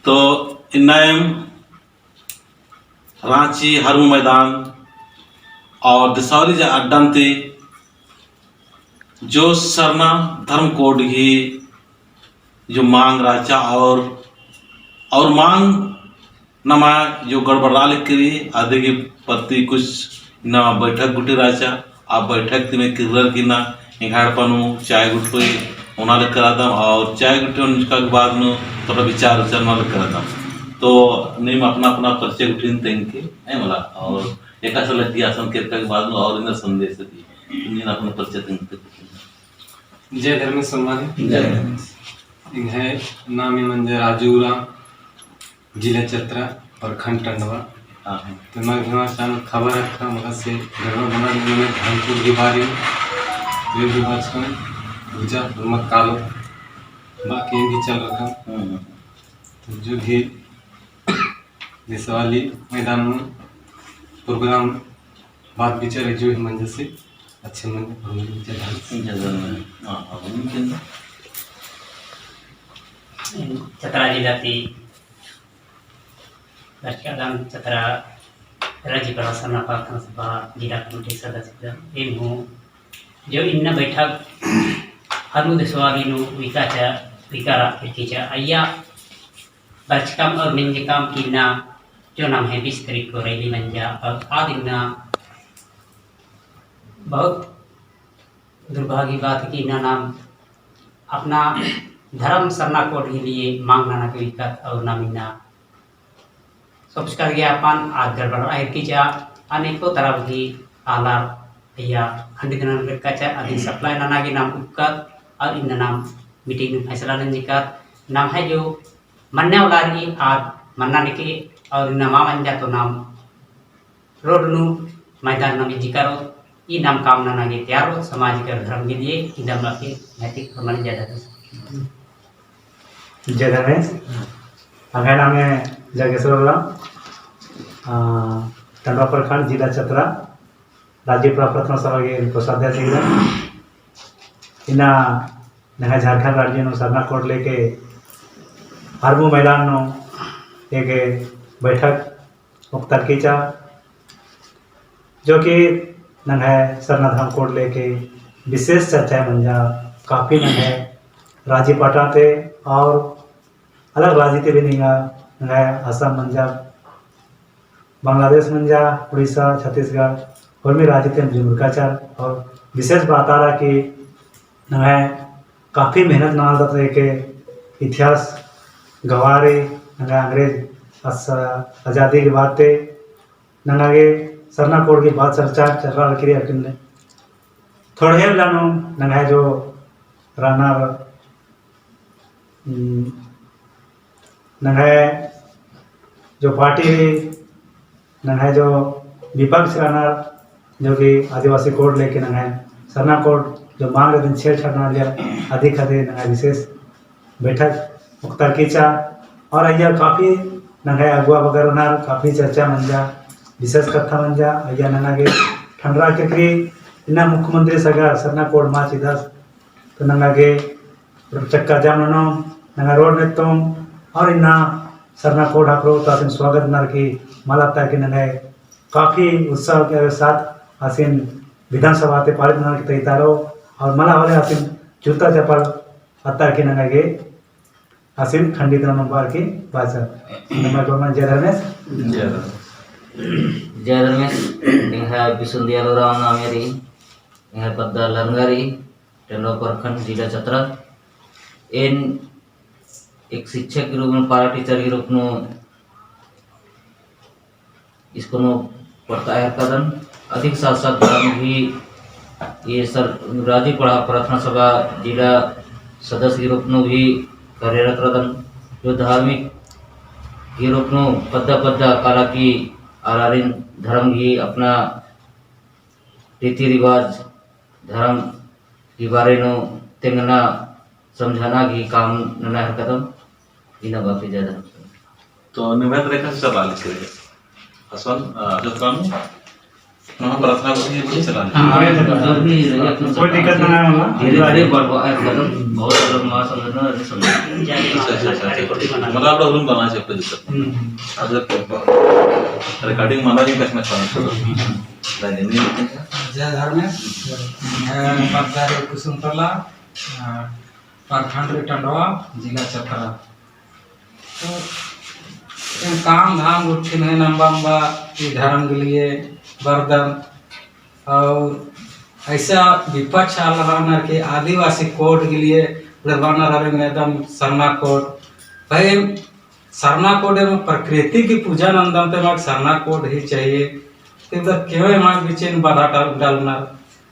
तो इन्नायम रांची हरमू मैदान और दिसावली जा अड्डांते जो सरना धर्म कोड ही जो मांग राचा और मांग नमा जो गड़बड़ाल करी आधे के प्रति कुछ ना बैठक गुटी राचा आप बैठक में किरर की ना इंगाड़ पनु चाय गुटोई उन्हाले करादम और चाय गुटे उनका के बाद में थोड़ा विचार वाले करादम तो नेम अपना अपना परिचय गुटीन तेंके है मला और एका सल इतिहासन के बाद में और इधर संदेश दी इन्हें अपना परिचय तेंके जय धर्म सम्मान जय है नाम मंदिर राजूरा जिला चतरा प्रखंड टंडवा तो मैं घना खबर रखा मगर से घर बना में धर्मपुर की बारी ये भी बात सुन पूजा मत कालो बाकी भी चल रखा तो जो भी दिसवाली मैदान में प्रोग्राम बात विचार जो है मंजर से अच्छे मन चतरा जिला की चतरा राज्य प्रशासन प्रार्थना सभा जिला कमेटी सदस्य एम हूँ जो इन बैठक हरु दिसवाली विकारा अय्या बचकम और निंजकम की ना जो नाम है 20 तारीख को रैली मंजा और आज ना बहुत दुर्भाग्य बात की ना नाम अपना धर्म सरना कोड के लिए मांग नाना के विकत और नामिना सबस्कर ज्ञापन आज गड़बड़ आयर की जा अनेकों तरह की आलार या खंडित नगर का आदि सप्लाई नाना के नाम उपकत और इन नाम मीटिंग में फैसला नहीं कर नाम है जो मन्ने वाला रही आज मन्ना निकले और इन माँ मंजा तो नाम रोड नु मैदान नाम जिकारो ये नाम काम नाना के तैयार हो समाज के धर्म के लिए इधर के नैतिक प्रमाण ज्यादा जय धर्मेश अगर नाम है जगेश्वर टंडवा प्रखंड जिला चतरा राज्य प्रार्थना सभा के कोषाध्यक्ष इना नहा झारखंड राज्य नो सरना कोड लेके हरमू मैदान नो एक बैठक मुख्तर कीचा जो कि नंगा सरना धर्म कोड लेके विशेष चर्चा मंजा काफ़ी नंगा राज्य पटाते और अलग राज्य भी नहीं नंगा असम मंजा बांग्लादेश मंजा उड़ीसा छत्तीसगढ़ और भी राज्य जुमकाचार और विशेष बात आ रहा कि नंगा काफ़ी मेहनत नाल दत के इतिहास गवारे नंगा अंग्रेज आज़ादी की बात थे नंगा के सरना कोड की बात चर्चा चल रहा रखी रही थोड़े लानो नंगा जो राना नंगा जो पार्टी नंगा जो विपक्ष राना जो कि आदिवासी कोड लेके नंगा सरना कोड जो मांग रहे छेड़छाड़ ना लिया अधिक अधिक नंगा विशेष बैठक मुख्तर कीचा और अय्या काफ़ी नंगा अगुआ वगैरह ना काफ़ी चर्चा मंजा विशेष कथा मंजा अय्या नंगा के ठंडरा के क्री इना मुख्यमंत्री सगा सरना कोड माँ चिदास तो नंगा के चक्का जाम नो नंगा रोड में तुम और इना सरना कोड हाकरो तो आसिन स्वागत नर की मालता कि नंगा काफ़ी उत्साह के साथ आसिन विधानसभा ते पारित नर की तैयारो और मला वाले आसिन जूता चप्पल अत्ता की नंगा के आसिन खंडित नंबर की बाजा नंबर को जय धर्मेश जय धर्मेश यह बिसुंदिया लोराव नामेरी यह पद्दा लंगारी टंडवा प्रखंड जिला चतरा इन एक शिक्षक के रूप में पारा टीचर के रूप में इसको नो पढ़ता है कदम अधिक साथ साथ धर्म भी ये सर राज्य प्रार्थना सभा जिला सदस्य के रूप में भी कार्यरत रदन जो धार्मिक के रूप में पद्दा काला की आरारिन धर्म की अपना रीति रिवाज धर्म के बारे में तेंगना समझाना की काम नना है कदम इना बाकी ज़्यादा तो निवेद रेखा से सवाल करें असवन जो काम वहाँ प्रार्थना को ये बढ़िया चला रहे हाँ, बढ़िया जो भी रही अपना कोई दिक्कत ना है वहाँ धीरे धीरे बढ़वा कदम बहुत अलग महासंगठन ऐसे समझ मला आपला रूम बनायचे आपलं दिसत अजर रिकॉर्डिंग मला भी कसं नाही जय धर्मेश मैं पदाधिकारी कुसुमतला प्रखंड टंडवा जिला चतरा। तो काम धाम उठे नहीं लंबा लंबा धर्म के लिए वर्धन और ऐसा विपक्ष रहना के आदिवासी कोड के लिए एकदम सरना कोड भाई सरना कोड में प्रकृति की पूजा नंदन तो सरना कोड ही चाहिए तो क्यों हमारे बीच में बाधा डालना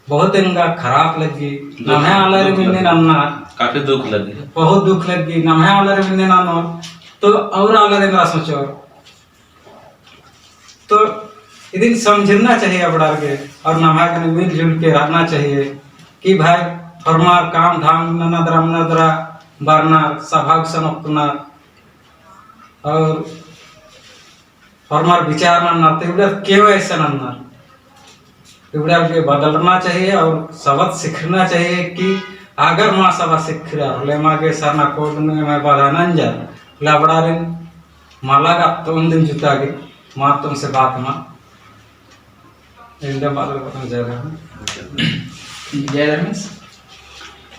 बहुत इनका खराब लगी नम्हे वाला मिलने नाना काफी दुख लगी बहुत दुख लगी नम्हे वाला मिलने नानो तो और वाला सोचो तो इधर समझना चाहिए अपना के और नम्हा के मिलजुल के रहना चाहिए कि भाई हमार काम धाम नदरा बरना सभा सनकना और हमार विचार ना क्यों ऐसा ना के बदलना चाहिए और सबक सीखना चाहिए कि अगर माँ सब सीख रहा माँ के सरना कोड में मैं बधाना जा लबड़ा रिन माला का तुम दिन जुता के माँ तुमसे बात माँ एकदम बात जय रमेश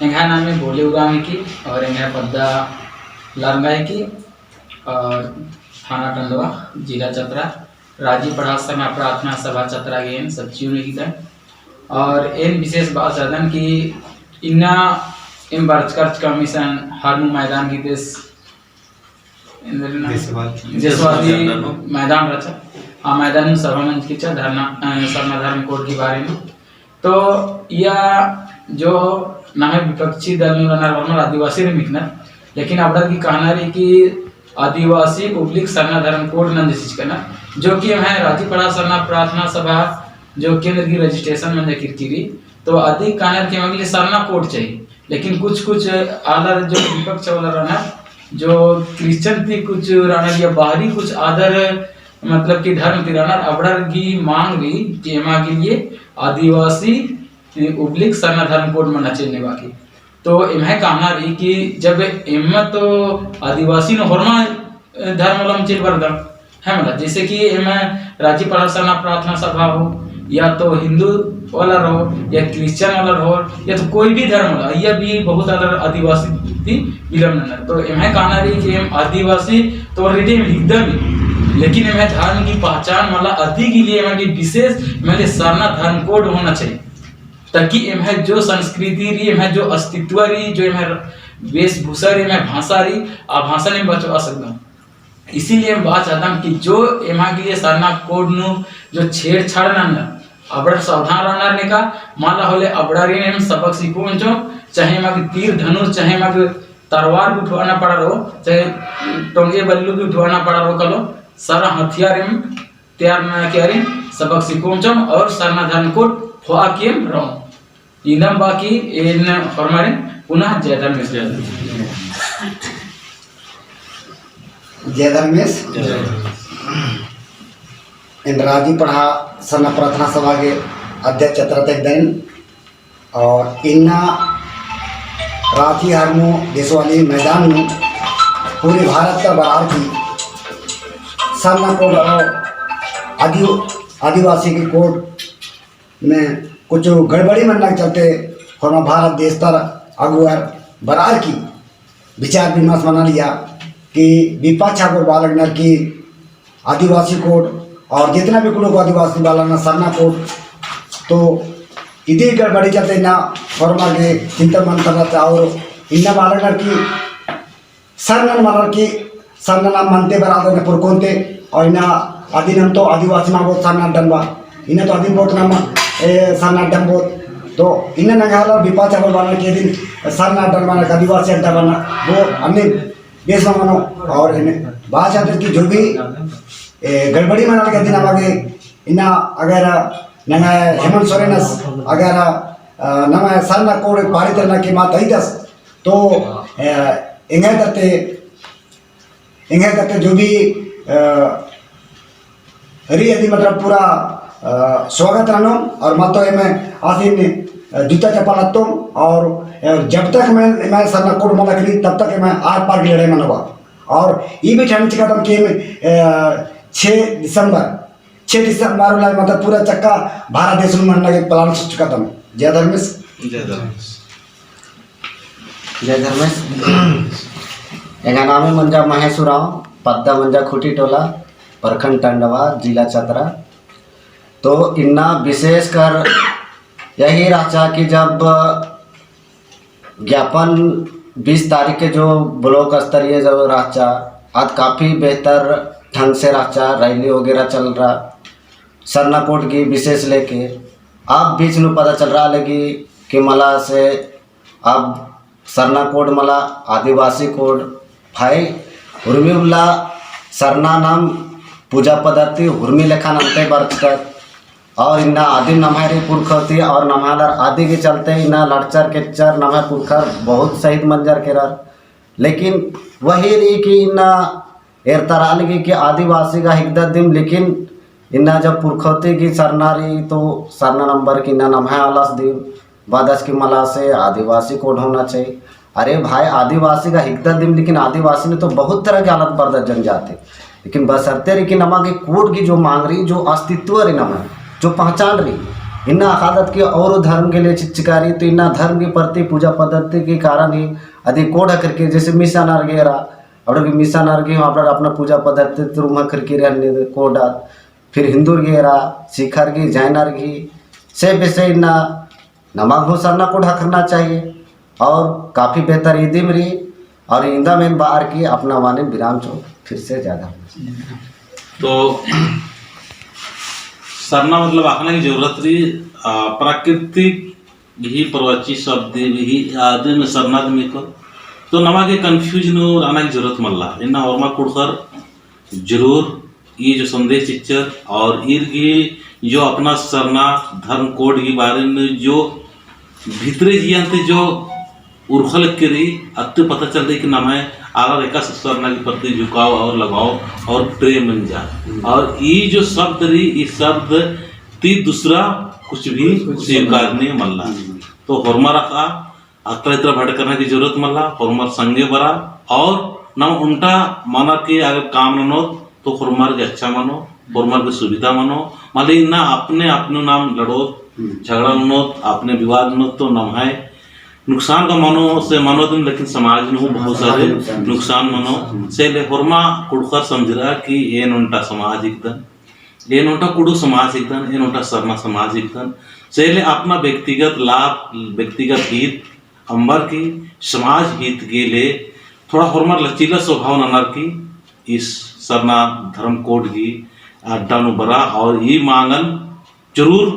एंगा नाम में बोले उगामी की और एंगा पद्दा लंगाई की और थाना टंडवा जिला चतरा राजी पढ़ा समय प्रार्थना सभा चतरा गेन सचिव ने और इन विशेष बात साधन कि इन्ना इन बर्चकर्च कमीशन हर मैदान की देश देशवादी मैदान रचा हाँ मैदान में सभा मंच की धरना सरना धर्म कोड के बारे में तो यह जो ना है विपक्षी दल में बना आदिवासी ने मिखना लेकिन अब की कहना रही कि आदिवासी पब्लिक सरना धर्म कोड नंदिश करना जो कि हमें राजी पढ़ा सरना प्रार्थना सभा जो केंद्र की रजिस्ट्रेशन में जिक्र की तो अधिक कहना के अगले सरना कोड चाहिए लेकिन कुछ आदर जो विपक्ष वाला रहना जो क्रिश्चियन थी कुछ रहना या बाहरी कुछ आदर मतलब कि धर्म की रहना अबड़र की मांग रही कि एमा के लिए आदिवासी उब्लिक सरना धर्म कोड में नचेने बाकी तो इन्हें कहना रही कि जब इनमें तो आदिवासी ने होरमा धर्म वाला चेल वर्धन है मतलब जैसे कि इनमें राजी पढ़ा सरना प्रार्थना सभा हो या तो हिंदू वाला रहो या क्रिश्चियन वाला रहो या तो कोई भी धर्म वाला यह भी बहुत ज्यादा आदिवासी थी विलम्ब तो इन्हें कहना रही कि हम आदिवासी तो ऑलरेडी एकदम लेकिन इन्हें धर्म की पहचान वाला अधिक के लिए इन्हें विशेष मैंने सरना धर्म कोड होना चाहिए ताकि इन्हें जो संस्कृति रही इन्हें जो अस्तित्व रही जो इन्हें वेशभूषा रही इन्हें भाषा रही आ भाषा ने बचवा सकता हूँ इसीलिए हम बात चाहता हूँ कि जो इन्हें के लिए सरना कोड नु जो छेड़छाड़ ना अबड़ सावधान रहना ने का माला होले अबड़ारी ने सबक सीखो जो चाहे मां तीर धनुष चाहे मां तलवार भी उठवाना पड़ा रहो चाहे टोंगे बल्लू भी उठवाना पड़ा रहो कलो सारा हथियार में तैयार ना किया रे सबक सीखो जो और सरना धर्म कोड फोआ के रहो इनम बाकी इन फरमारे पुनः जय धर्मेश जय धर्मेश इन राजी पढ़ा सरना प्रार्थना सभा के अध्यक्ष चतरत दिन और इन्ना राखी हरमो देशवाली मैदान में पूरे भारत का बरार की सरना कोड और आदिवासी के कोड में कुछ गड़बड़ी मनना चलते और भारत देश तर अगुआर बरार की विचार विमर्श बना लिया कि विपक्ष को बालक की आदिवासी कोड और जितना भी कुलों को आदिवासी बालक सरना कोड तो इतनी गड़बड़ी चलते ना फरमा के चिंतन मन कर रहा था और इन्ना बालक की सरन मालर की सरना नाम मनते बराबर पुरकोनते और इन्ना आदिनम तो आदिवासी नाम बहुत सरना डनबा इन्हें तो आदिम बहुत नाम सरना डन बहुत तो इन्हें नगाला विपक्ष को बालक के दिन सरना डन बना आदिवासी अड्डा बना वो अन्य देश में मानो और इन्हें भाषा की जो भी गड़बड़ी मना के दिन आगे इन्ना अगर नंगा हेमंत सोरेन अगर नंगा सरना कोड पारित करना की मात आई दस तो इंगे करते जो भी हरी यदि मतलब पूरा स्वागत रहना और मत तो मैं आसिन जूता चप्पल तुम और जब तक मैं सरना कोड मला करी तब तक मैं आर पार की लड़ाई मनवा और ये भी ठंड चुका था कि 6 दिसंबर वाला मतलब पूरा चक्का भारत देश में मनना के प्लान सोच चुका था। जय धर्मेश। जय धर्मेश। जय धर्मेश। एगा नामे मंजा महेशुराव पद्दा मंजा खुटी टोला प्रखंड टंडवा जिला चतरा। तो इन्ना विशेष कर यही रहा कि जब ज्ञापन 20 तारीख के जो ब्लॉक स्तरीय जो रहा आज काफ़ी बेहतर ढंग से रहा, रैली वगैरह चल रहा सरना कोड की विशेष लेके। अब बीच में पता चल रहा लगी कि मला से अब सरना कोड मला आदिवासी कोड भाई उर्मिला सरना नाम पूजा पद्धति उर्मी लेखा नमते बरतर और इन्ना आदिम नम्हारी पुरखती और नम्हादर आदि के चलते इन्ना लड़चर के चर नम्हा पुरखर बहुत शहीद मंजर के रह। लेकिन वही रही कि इन्ना एरतरा लगी कि आदिवासी का हिकदा दिन, लेकिन इन्ना जब पुरखती की सरना रही तो सरना नंबर की इन्ना नम्हा आलस दिन बादस की मला से आदिवासी कोड होना चाहिए। अरे भाई आदिवासी का हिकदा दिन, लेकिन आदिवासी ने तो बहुत तरह के हालत बर्दाश्त जनजाति, लेकिन बसरते रही कि नमा के कोड की जो मांग रही, जो अस्तित्व रही नमा जो पहचान रही इन्ना अकादत की और धर्म के लिए चिचकारी, तो इन्ना धर्म के प्रति पूजा पद्धति के कारण ही अधिक कोड करके जैसे मिशन अर्गेरा और मिशन अर्गे वहाँ पर अपना पूजा पद्धति तुम करके रहने कोड फिर हिंदू गेरा सिखर की जैनर की से वैसे इन्ना नमक हो सरना कोड करना चाहिए और काफ़ी बेहतर ईदिम रही और इंदा में बाहर की अपना माने विराम चौक फिर से ज़्यादा। तो सरना मतलब आखना की जरूरत रही प्राकृतिक यही प्रवची शब्द यही आदि में सरना में को तो नमा के कंफ्यूजन आना की जरूरत मल्ला इन्ना और कुड़कर जरूर ये जो संदेश इच्छर और ईर की जो अपना सरना धर्म कोड के बारे में जो भीतरे जियांते जो उर्खल के रही अब तो पता चल रही कि नमाय आला रेखा सरना के प्रति झुकाव और लगाव और प्रेम बन जा और ये जो शब्द रही इस शब्द ती दूसरा कुछ भी स्वीकार नहीं मल्ला। तो होरमा रखा अक्तर इतना भट करने की जरूरत मल्ला होरमार संगे बरा और न उल्टा माना कि अगर काम न हो तो होरमार के अच्छा मानो होरमार की सुविधा मानो मान ली ना अपने अपने नाम लड़ो झगड़ा नो अपने विवाद नो तो नमाय नुकसान का मनो से मनो दिन, लेकिन समाज में बहुत सारे नुकसान मनो से ले होरमा कुड़कर समझ रहा कि ये नोटा समाज एकदम ये नोटा कुड़ू समाज एकदम ये नोटा सरना समाज एकदम से ले अपना व्यक्तिगत लाभ व्यक्तिगत हित अंबर की समाज हित के लिए थोड़ा होरमा लचीला स्वभाव ननर की इस सरना धर्म कोड की अड्डा बरा और ये मांगन जरूर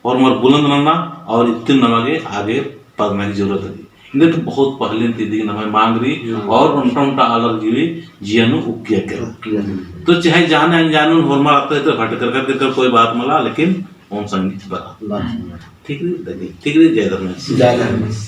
होरमा बुलंद नना और इतने नमागे आगे पढ़ने की जरूरत है। इन्हें तो बहुत पहले दीदी नमाय मांग रही और उनका उनका अलग जीवी जियानु उपकिया कर तो चाहे जाने अनजाने होरमा आता है तो भटक कर कोई बात मला लेकिन ओम संगीत बरा ठीक है जय धर्मेश।